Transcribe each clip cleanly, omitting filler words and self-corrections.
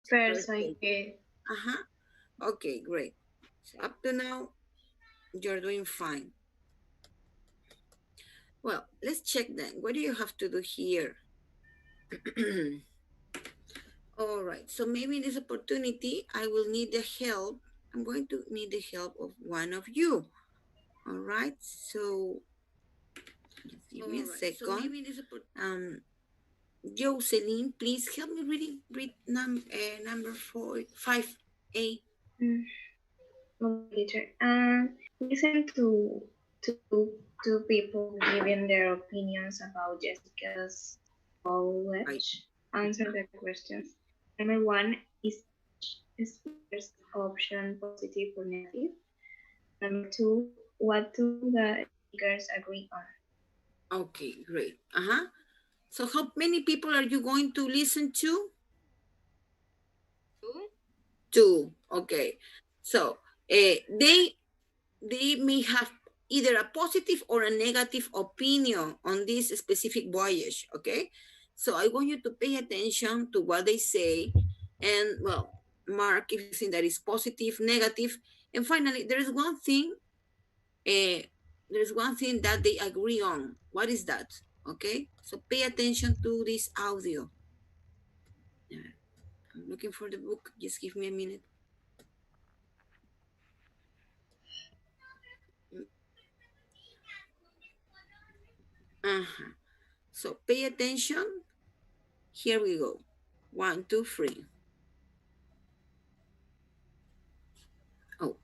First, I guess. Okay, great. So up to now, you're doing fine. Well, let's check then. What do you have to do here? All right. So maybe in this opportunity, I will need the help. I'm going to need the help of one of you. All right. So just give me a second. So maybe in this Jocelyn, please help me read number 5A. Mm, okay, teacher. Listen to people giving their opinions about Jessica's Right. college. Answer the questions. Number one is first option positive or negative? Number two, what do the speakers agree on? Okay, great. So how many people are you going to listen to? Two. Okay. So they may have either a positive or a negative opinion on this specific voyage. Okay. So I want you to pay attention to what they say and well, mark if you think that is positive, negative. And finally, uh, there's one thing that they agree on. What is that? Okay. So pay attention to this audio. I'm looking for the book. Just give me a minute. Uh-huh. So pay attention. Here we go. One, two, three. Oh,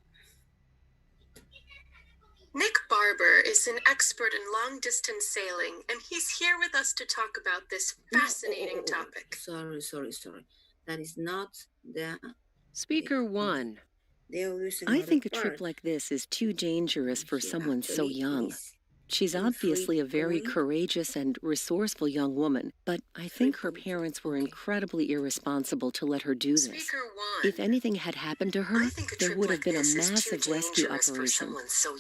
Nick Barber is an expert in long-distance sailing, and he's here with us to talk about this fascinating topic. Sorry. That is not the Speaker 1. I think a trip like this is too dangerous for someone so young. She's obviously a very courageous and resourceful young woman, but I think her parents were incredibly irresponsible to let her do this. Speaker 1. If anything had happened to her, there would have been a massive rescue operation.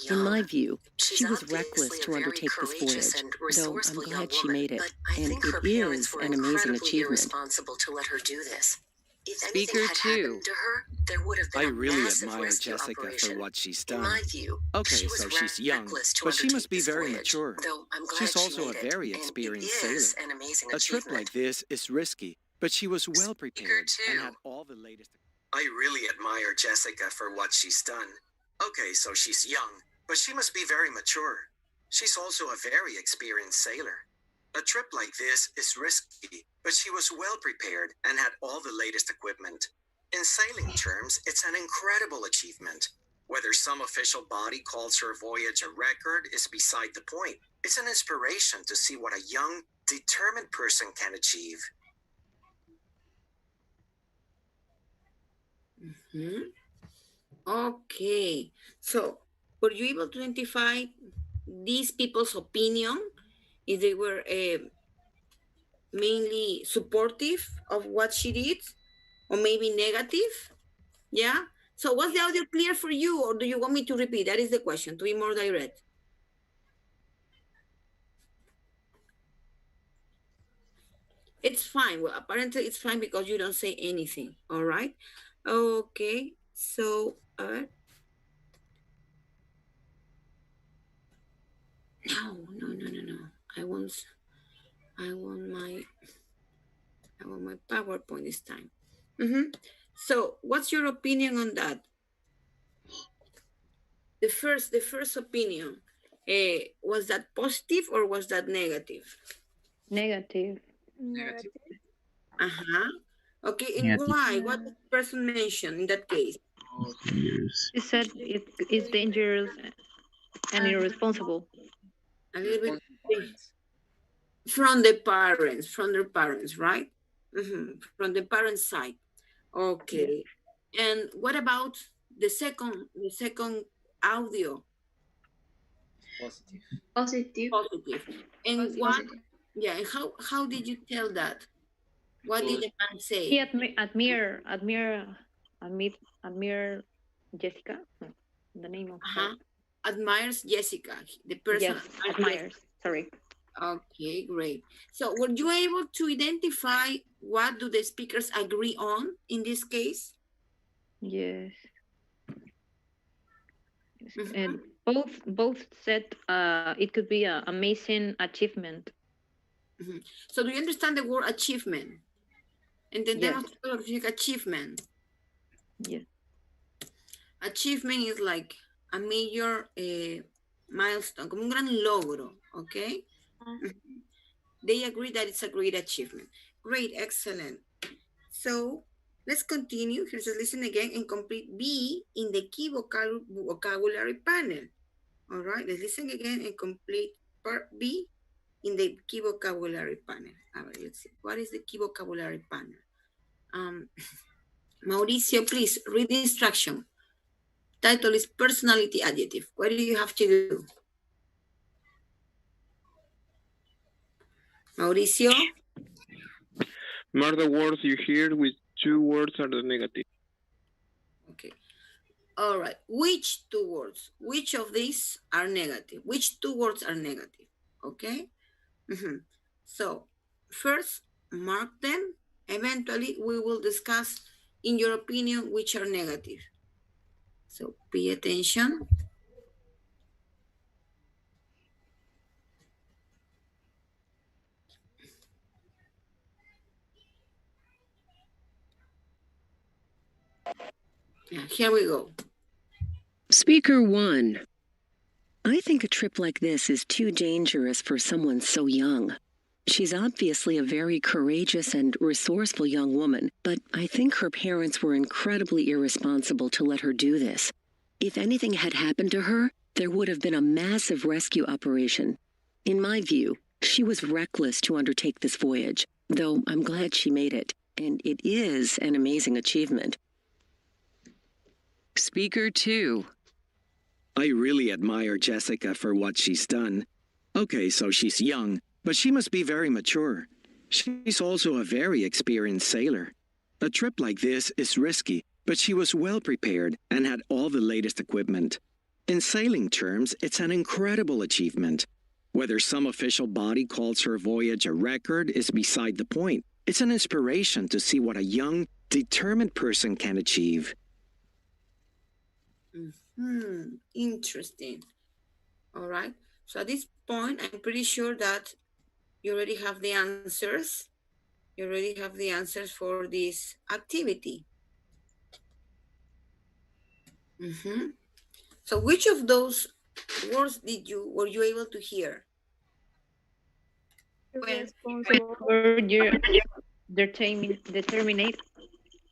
In my view, she was reckless to undertake this voyage, though I'm glad she made it, and it is an amazing achievement. Irresponsible to let her do this. If Speaker anything had 2. happened to her, there would have been I a really massive admire rescue Jessica operation. for what she's In done. my view, Okay, she was so she's young, reckless to but she must undertake be this very voyage, mature. though I'm glad She's she also a made it, very and experienced it is sailor. an amazing A trip achievement. like this is risky, but she was well prepared and 2. had all the latest. I really admire Jessica for what she's done. Okay, so she's young, but she must be very mature. She's also a very experienced sailor. A trip like this is risky, but she was well prepared and had all the latest equipment. In sailing terms, it's an incredible achievement. Whether some official body calls her voyage a record is beside the point. It's an inspiration to see what a young, determined person can achieve. Okay. So were you able to identify these people's opinion? If they were mainly supportive of what she did, or maybe negative? Yeah. So was the audio clear for you, or do you want me to repeat? That is the question, to be more direct. It's fine. Well, apparently it's fine because you don't say anything. All right. Okay. So, no. I want my, I want my PowerPoint this time. So, what's your opinion on that? The first opinion, was that positive or was that negative? Negative. Okay, and Negative. why? What did the person mention in that case? She said it is dangerous and irresponsible. A little bit from their parents, right? From the parents' side. Yes. Okay. And what about the second audio? Positive. Positive. And what? Yeah. And how did you tell that? What did the man say? He admire Jessica. No, the name of her. Admires Jessica. The person Yes, admires. Sorry. Okay, great. So were you able to identify what do the speakers agree on in this case? Yes. And both said it could be an amazing achievement. So do you understand the word achievement? Entendemos Yes. todo lo que significa achievement. Yes. Achievement is like a major milestone, como un gran logro, okay? They agree that it's a great achievement. Great, excellent. So let's continue. Here's a listen again and complete B in the key vocabulary panel. All right, let's listen again and complete part B in the key vocabulary panel. All right, let's see. What is the key vocabulary panel? Mauricio, please read the instruction. Title is personality adjective. What do you have to do? Mauricio? Mark the words you hear with 2 words are the negative. Okay. All right. Which 2 words? Which of these are negative? Which 2 words are negative? Okay. So first, mark them. Eventually, we will discuss, in your opinion, which are negative. So pay attention. Yeah, here we go. Speaker 1. I think a trip like this is too dangerous for someone so young. She's obviously a very courageous and resourceful young woman, but I think her parents were incredibly irresponsible to let her do this. If anything had happened to her, there would have been a massive rescue operation. In my view, she was reckless to undertake this voyage, though I'm glad she made it, and it is an amazing achievement. Speaker 2. I really admire Jessica for what she's done. Okay, so she's young, but she must be very mature. She's also a very experienced sailor. A trip like this is risky, but she was well prepared and had all the latest equipment. In sailing terms, it's an incredible achievement. Whether some official body calls her voyage a record is beside the point. It's an inspiration to see what a young, determined person can achieve. Interesting. All right. So at this point, I'm pretty sure that you already have the answers. You already have the answers for this activity. So which of those words were you able to hear? Determinate.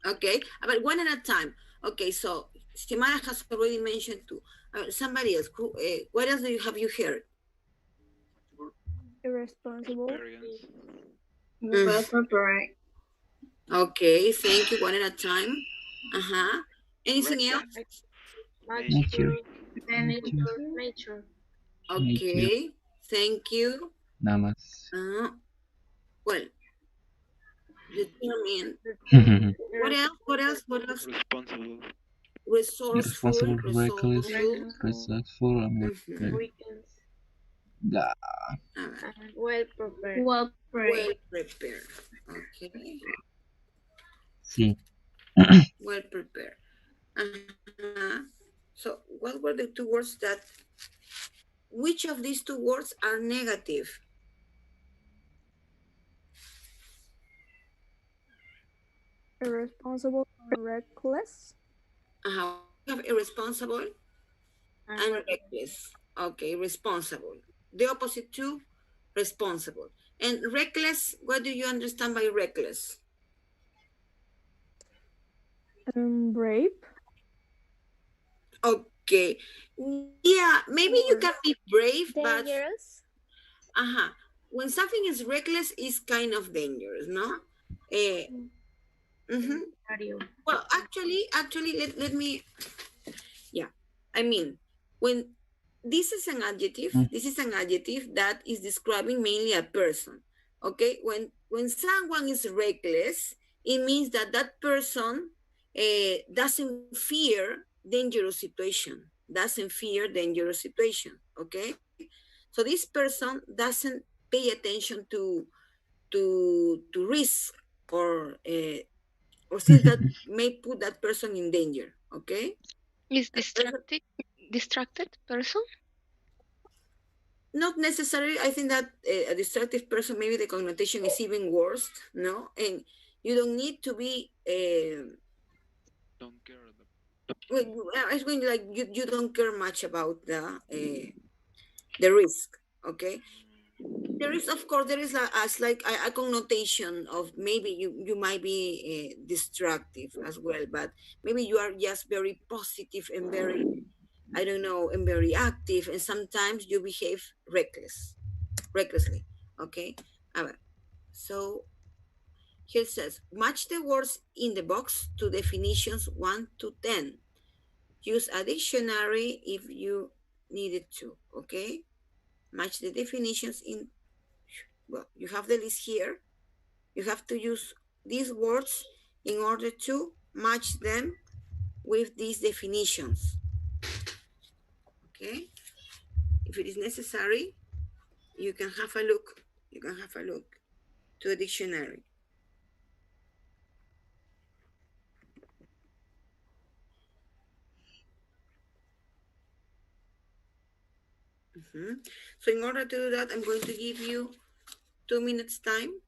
Okay, but one at a time. Okay, so Xiomara has already mentioned two. Somebody else, what else have you heard? Irresponsible. Well prepared. Okay, thank you. One at a time. Anything else? Nature. Okay, thank you. Nada más. Well, determine. What else? Responsible. Resourceful, reckless, resourceful, Well prepared. Well prepared. Okay. Sí. Well prepared. So what were the two words that, which of these two words are negative? Irresponsible and reckless. We have irresponsible and reckless. Okay, responsible. The opposite to responsible. And reckless, what do you understand by reckless? Brave. Okay. Yeah, maybe you can be brave, dangerous. But when something is reckless, it's kind of dangerous, no? Well, actually, let me, I mean, when this is an adjective, that is describing mainly a person, okay? When someone is reckless, it means that that person doesn't fear dangerous situation, okay? So this person doesn't pay attention to risk or things that may put that person in danger. Okay. Is distracted person? Not necessarily. I think that a distracted person, maybe the connotation is even worse. No, and you don't need to be. Don't care. It's going like you don't care much about the risk. Okay. There is, of course, there is a connotation of maybe you might be destructive as well, but maybe you are just very positive and very, I don't know, and very active, and sometimes you behave recklessly. Okay. So here it says match the words in the box to definitions 1 to 10. Use a dictionary if you needed to. Okay. Match the definitions in. Well, you have the list here. You have to use these words in order to match them with these definitions. Okay? If it is necessary, you can have a look. You can have a look to a dictionary. So in order to do that, I'm going to give you 2 minutes time.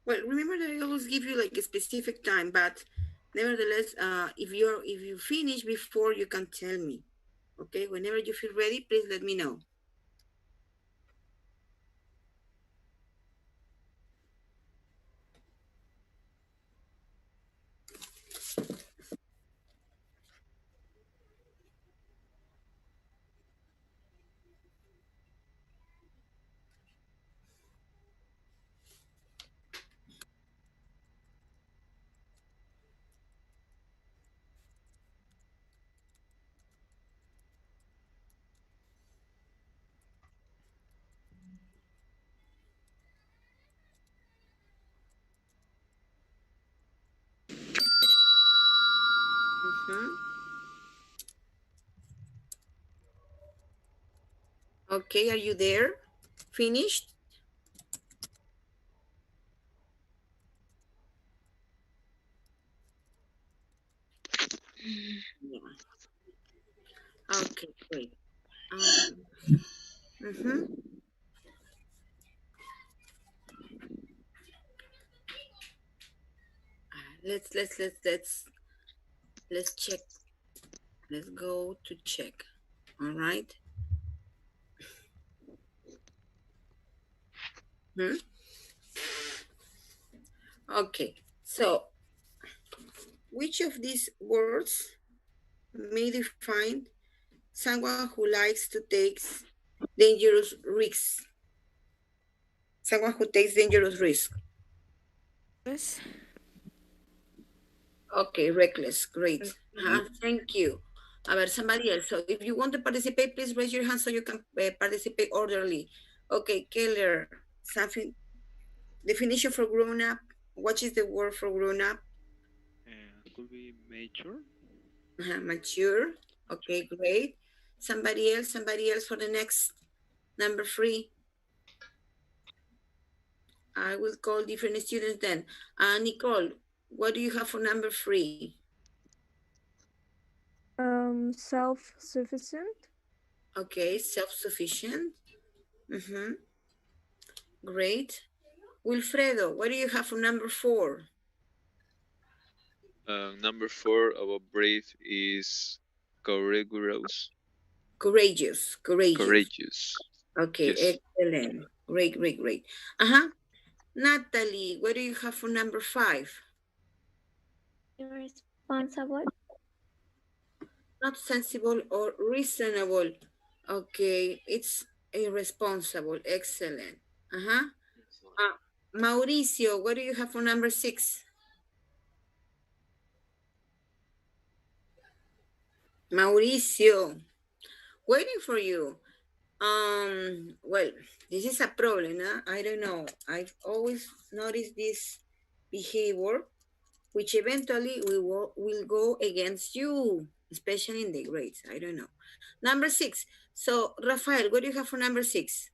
Well, remember that I always give you like a specific time, but nevertheless, if you finish before, you can tell me. Okay, whenever you feel ready, please let me know. Okay, are you there? Finished? Yeah. Okay, great. Let's check. Let's go to check. All right. Okay. So, which of these words may define someone who likes to take dangerous risks? Someone who takes dangerous risks. Okay, reckless. Great. Thank you. Somebody else. So if you want to participate, please raise your hand so you can participate orderly. Okay, Keller, something, definition for grown up. What is the word for grown up? Could be mature. Mature. Okay, great. Somebody else for the next number 3. I will call different students then. Nicole, what do you have for number 3? Self-sufficient. Okay, self-sufficient. Great. Wilfredo, what do you have for number 4? Number 4, our brave is courageous. Courageous. Courageous. Okay, Yes. excellent. Great. Natalie, what do you have for number 5? Irresponsible. Not sensible or reasonable. Okay, it's irresponsible. Excellent. Mauricio, what do you have for number 6? Mauricio, waiting for you. Well, this is a problem, huh? I don't know. I've always noticed this behavior, which eventually will go against you, especially in the grades. I don't know. Number 6. So, Rafael, what do you have for number 6?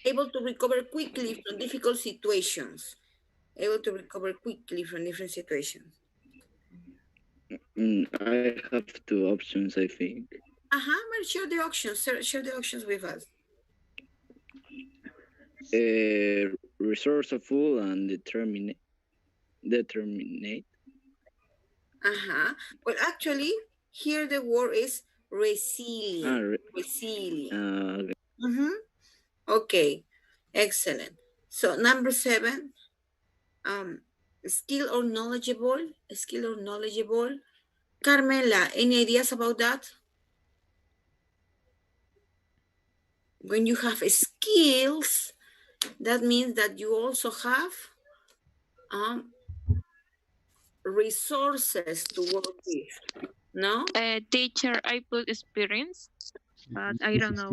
Able to recover quickly from difficult situations. Able to recover quickly from different situations. I have 2 options, I think. But share the options. Share the options with us. Resourceful and determinate. Well, actually, here the word is resilient. Resilient. Okay, excellent. So number 7, skill or knowledgeable. Carmela, any ideas about that? When you have skills, that means that you also have resources to work with, no? Teacher, I put experience, but I don't know.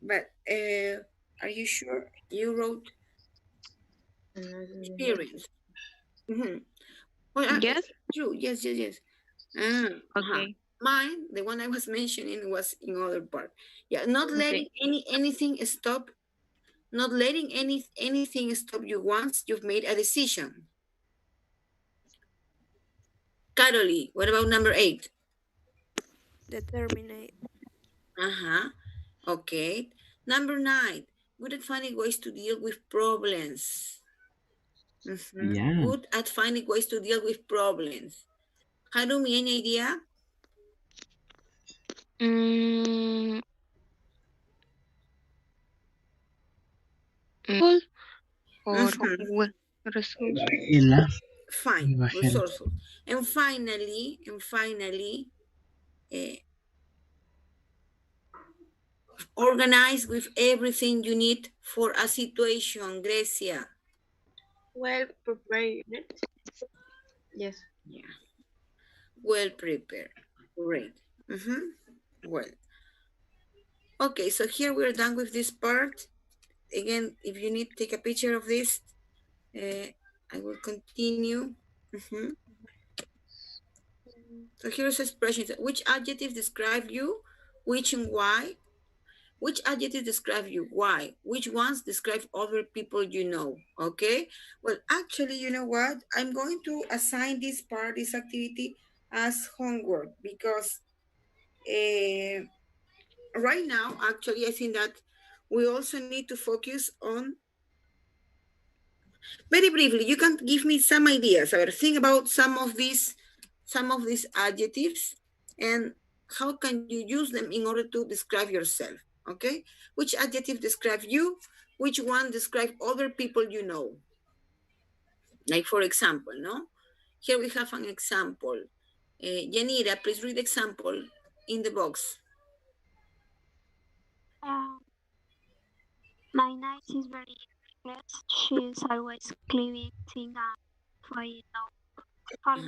But are you sure you wrote experience? Well, Yes. True. Yes. Okay. Mine, the one I was mentioning, was in other part. Yeah, not letting anything stop. Not letting anything stop you once you've made a decision. Carolee, what about number 8? Determinate. Okay. Number 9, good at finding ways to deal with problems. Yeah. Good at finding ways to deal with problems. Harumi, any idea? Or resourceful. Fine, resourceful. And finally, organize with everything you need for a situation, Grecia. Well prepared. Yes. Yeah. Well prepared. Great. Well. Okay, so here we're done with this part. Again, if you need to take a picture of this, I will continue. So here's expressions. Which adjectives describe you? Which and why? Which adjectives describe you? Why? Which ones describe other people you know? Okay. Well, actually, you know what? I'm going to assign this activity as homework because right now, actually, I think that we also need to focus on. Very briefly, you can give me some ideas or think about some of these adjectives and how can you use them in order to describe yourself, okay? Which adjective describe you? Which one describe other people you know? Like, for example, no? Here we have an example. Yanira, please read the example in the box. My niece is very stressed. She's always cleaning things and trying out.